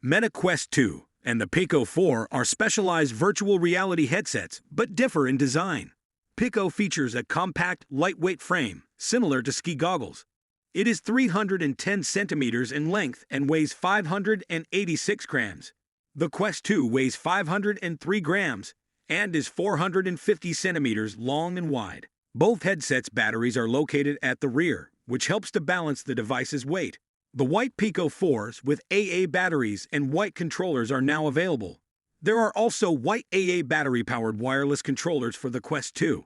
Meta Quest 2 and the Pico 4 are specialized virtual reality headsets but differ in design. Pico features a compact, lightweight frame, similar to ski goggles. It is 310 centimeters in length and weighs 586 grams. The Quest 2 weighs 503 grams and is 450 centimeters long and wide. Both headsets' batteries are located at the rear, which helps to balance the device's weight. The white Pico 4s with AA batteries and white controllers are now available. There are also white AA battery-powered wireless controllers for the Quest 2.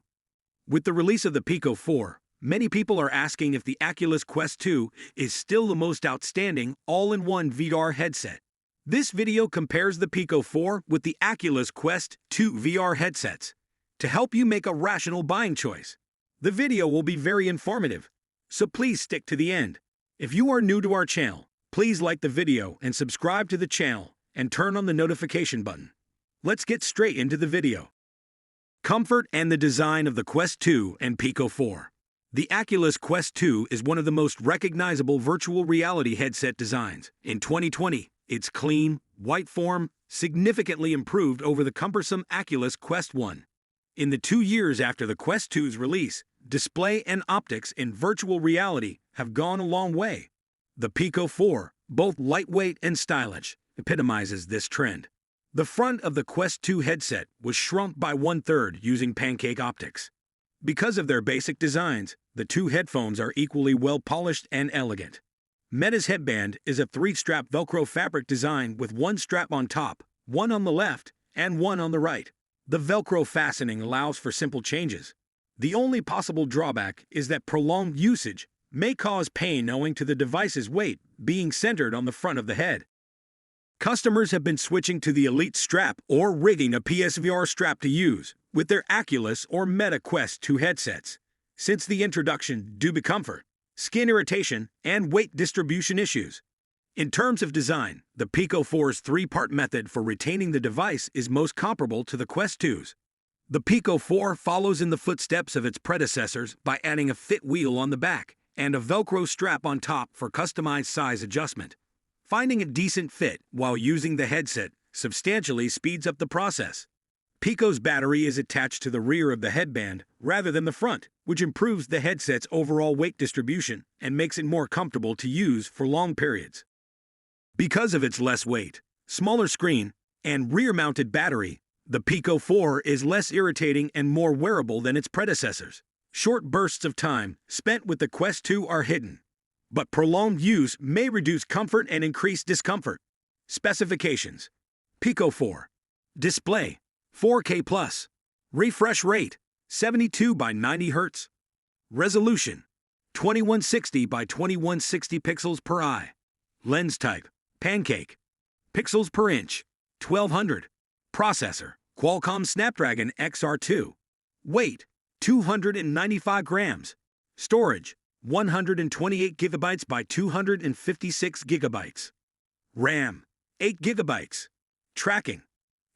With the release of the Pico 4, many people are asking if the Oculus Quest 2 is still the most outstanding all-in-one VR headset. This video compares the Pico 4 with the Oculus Quest 2 VR headsets to help you make a rational buying choice. The video will be very informative, so please stick to the end. If you are new to our channel, please like the video and subscribe to the channel and turn on the notification button. Let's get straight into the video. Comfort and the design of the Quest 2 and Pico 4. The Oculus Quest 2 is one of the most recognizable virtual reality headset designs. In 2020, its clean, white form significantly improved over the cumbersome Oculus Quest 1. In the 2 years after the Quest 2's release, display and optics in virtual reality have gone a long way. The Pico 4, both lightweight and stylish, epitomizes this trend. The front of the Quest 2 headset was shrunk by 1/3 using pancake optics. Because of their basic designs, the two headphones are equally well-polished and elegant. Meta's headband is a 3-strap Velcro fabric design with one strap on top, one on the left, and one on the right. The Velcro fastening allows for simple changes. The only possible drawback is that prolonged usage may cause pain owing to the device's weight being centered on the front of the head. Customers have been switching to the Elite strap or rigging a PSVR strap to use with their Oculus or Meta Quest 2 headsets, since the introduction due to comfort, skin irritation, and weight distribution issues. In terms of design, the Pico 4's 3-part method for retaining the device is most comparable to the Quest 2's. The Pico 4 follows in the footsteps of its predecessors by adding a fit wheel on the back and a Velcro strap on top for customized size adjustment. Finding a decent fit while using the headset substantially speeds up the process. Pico's battery is attached to the rear of the headband rather than the front, which improves the headset's overall weight distribution and makes it more comfortable to use for long periods. Because of its less weight, smaller screen, and rear-mounted battery, the Pico 4 is less irritating and more wearable than its predecessors. Short bursts of time spent with the Quest 2 are hidden, but prolonged use may reduce comfort and increase discomfort. Specifications: Pico 4. Display: 4K+. Refresh rate: 72 by 90 Hz. Resolution: 2160 by 2160 pixels per eye. Lens type: pancake. Pixels per inch: 1200. Processor: Qualcomm Snapdragon XR2. Weight: 295 grams. Storage: 128 GB by 256 GB. RAM: 8 GB. Tracking: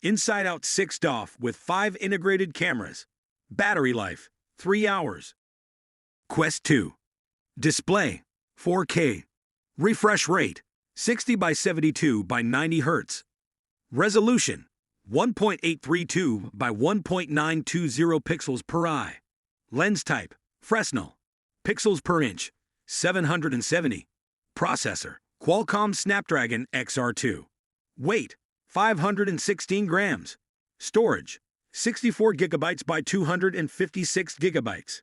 inside-out 6 DoF with 5 integrated cameras. Battery life: 3 hours. Quest 2. Display: 4K. Refresh rate: 60 by 72 by 90 Hz. Resolution: 1.832 by 1.920 pixels per eye. Lens type: Fresnel. Pixels per inch: 770. Processor: Qualcomm Snapdragon XR2. Weight: 516 grams. Storage: 64 GB by 256 GB.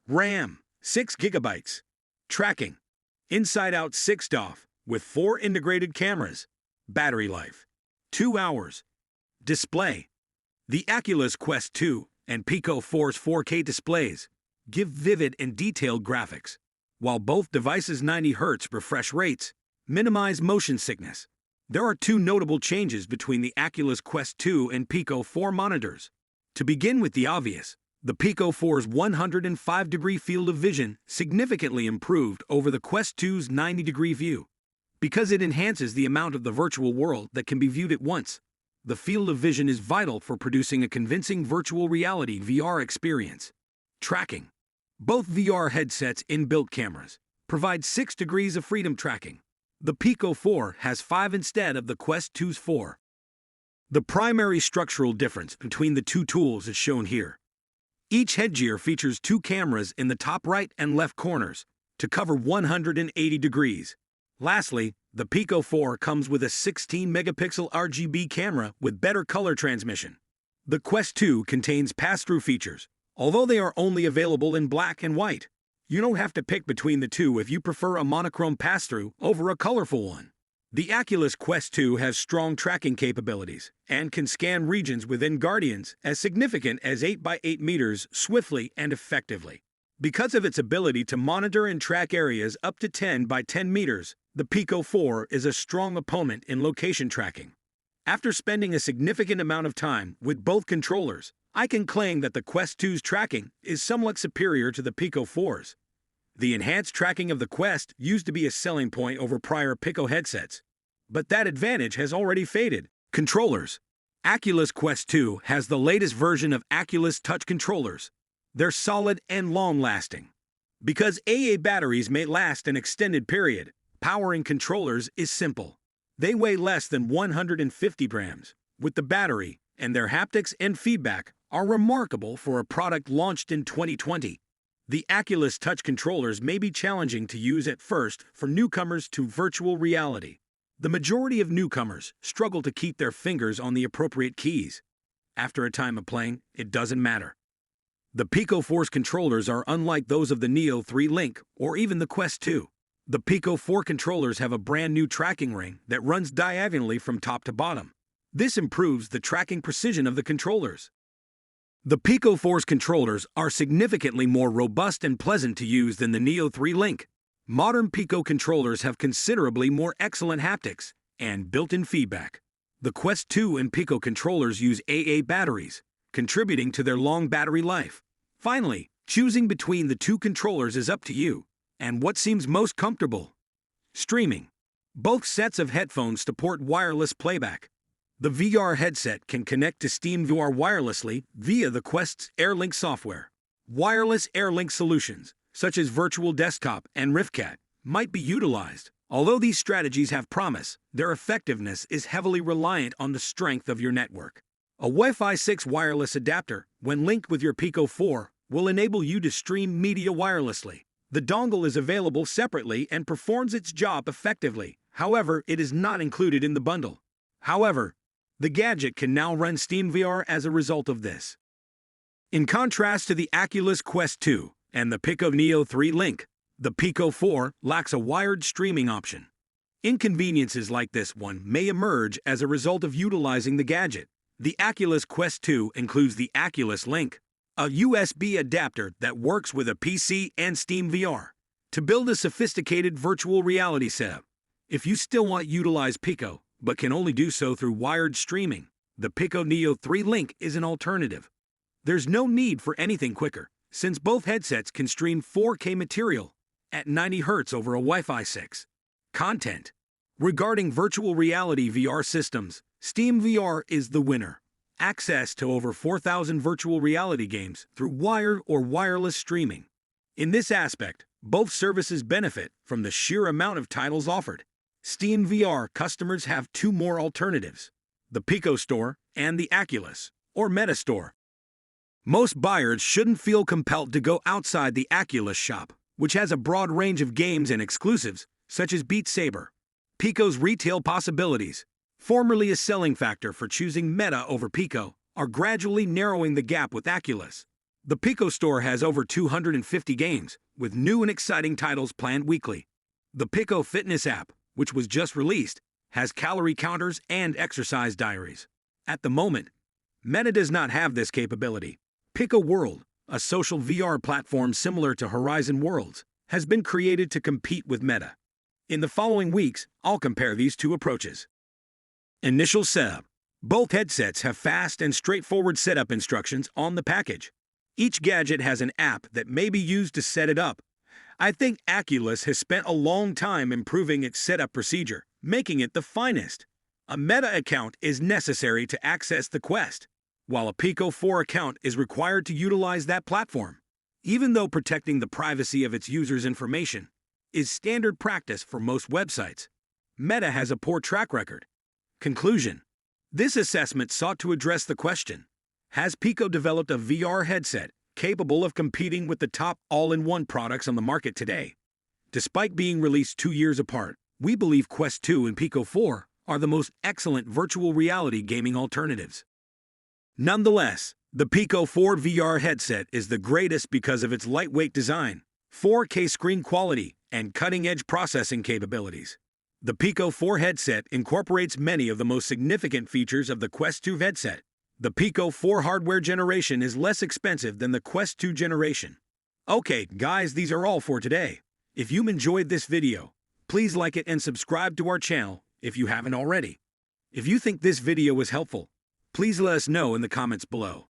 RAM: 6 GB. Tracking: inside-out 6 DoF with 4 integrated cameras. Battery life: 2 hours. Display: the Oculus Quest 2 and Pico 4's 4K displays give vivid and detailed graphics, while both devices' 90 Hz refresh rates minimize motion sickness. There are 2 notable changes between the Oculus Quest 2 and Pico 4 monitors. To begin with the obvious, the Pico 4's 105-degree field of vision significantly improved over the Quest 2's 90-degree view. Because it enhances the amount of the virtual world that can be viewed at once, the field of vision is vital for producing a convincing virtual reality VR experience. Tracking: both VR headsets' inbuilt cameras provide 6 degrees of freedom tracking. The Pico 4 has 5 instead of the Quest 2's 4. The primary structural difference between the two tools is shown here. Each headgear features 2 cameras in the top right and left corners to cover 180 degrees. Lastly, the Pico 4 comes with a 16-megapixel RGB camera with better color transmission. The Quest 2 contains pass-through features, although they are only available in black and white. You don't have to pick between the two if you prefer a monochrome pass-through over a colorful one. The Oculus Quest 2 has strong tracking capabilities and can scan regions within Guardians as significant as 8 by 8 meters swiftly and effectively. Because of its ability to monitor and track areas up to 10 by 10 meters, the Pico 4 is a strong opponent in location tracking. After spending a significant amount of time with both controllers, I can claim that the Quest 2's tracking is somewhat superior to the Pico 4's. The enhanced tracking of the Quest used to be a selling point over prior Pico headsets, but that advantage has already faded. Controllers. Oculus Quest 2 has the latest version of Oculus Touch controllers. They're solid and long-lasting. Because AA batteries may last an extended period, powering controllers is simple. They weigh less than 150 grams, with the battery, and their haptics and feedback are remarkable for a product launched in 2020. The Oculus Touch controllers may be challenging to use at first for newcomers to virtual reality. The majority of newcomers struggle to keep their fingers on the appropriate keys. After a time of playing, it doesn't matter. The Pico 4's controllers are unlike those of the Neo 3 Link or even the Quest 2. The Pico 4 controllers have a brand new tracking ring that runs diagonally from top to bottom. This improves the tracking precision of the controllers. The Pico 4's controllers are significantly more robust and pleasant to use than the Neo 3 Link. Modern Pico controllers have considerably more excellent haptics and built-in feedback. The Quest 2 and Pico controllers use AA batteries, contributing to their long battery life. Finally, choosing between the two controllers is up to you and what seems most comfortable. Streaming. Both sets of headphones support wireless playback. The VR headset can connect to SteamVR wirelessly via the Quest's AirLink software. Wireless AirLink solutions, such as Virtual Desktop and RiftCat, might be utilized. Although these strategies have promise, their effectiveness is heavily reliant on the strength of your network. A Wi-Fi 6 wireless adapter, when linked with your Pico 4, will enable you to stream media wirelessly. The dongle is available separately and performs its job effectively. However, it is not included in the bundle. However, the gadget can now run SteamVR as a result of this. In contrast to the Oculus Quest 2 and the Pico Neo 3 Link, the Pico 4 lacks a wired streaming option. Inconveniences like this one may emerge as a result of utilizing the gadget. The Oculus Quest 2 includes the Oculus Link, a USB adapter that works with a PC and SteamVR to build a sophisticated virtual reality setup. If you still want to utilize Pico, but can only do so through wired streaming, the Pico Neo 3 Link is an alternative. There's no need for anything quicker, since both headsets can stream 4K material at 90 Hz over a Wi-Fi 6. Content. Regarding virtual reality VR systems, SteamVR is the winner. Access to over 4,000 virtual reality games through wired or wireless streaming. In this aspect, both services benefit from the sheer amount of titles offered. SteamVR customers have two more alternatives: the Pico Store and the Oculus, or Meta Store. Most buyers shouldn't feel compelled to go outside the Oculus shop, which has a broad range of games and exclusives, such as Beat Saber. Pico's retail possibilities, formerly a selling factor for choosing Meta over Pico, are gradually narrowing the gap with Oculus. The Pico Store has over 250 games, with new and exciting titles planned weekly. The Pico Fitness app, which was just released, has calorie counters and exercise diaries. At the moment, Meta does not have this capability. Pico World, a social VR platform similar to Horizon Worlds, has been created to compete with Meta. In the following weeks, I'll compare these two approaches. Initial setup. Both headsets have fast and straightforward setup instructions on the package. Each gadget has an app that may be used to set it up. I think Oculus has spent a long time improving its setup procedure, making it the finest. A Meta account is necessary to access the Quest, while a Pico 4 account is required to utilize that platform. Even though protecting the privacy of its users' information is standard practice for most websites, Meta has a poor track record. Conclusion. This assessment sought to address the question: has Pico developed a VR headset capable of competing with the top all-in-one products on the market today? Despite being released 2 years apart, we believe Quest 2 and Pico 4 are the most excellent virtual reality gaming alternatives. Nonetheless, the Pico 4 VR headset is the greatest because of its lightweight design, 4K screen quality, and cutting-edge processing capabilities. The Pico 4 headset incorporates many of the most significant features of the Quest 2 headset. The Pico 4 hardware generation is less expensive than the Quest 2 generation. Okay, guys, these are all for today. If you enjoyed this video, please like it and subscribe to our channel if you haven't already. If you think this video was helpful, please let us know in the comments below.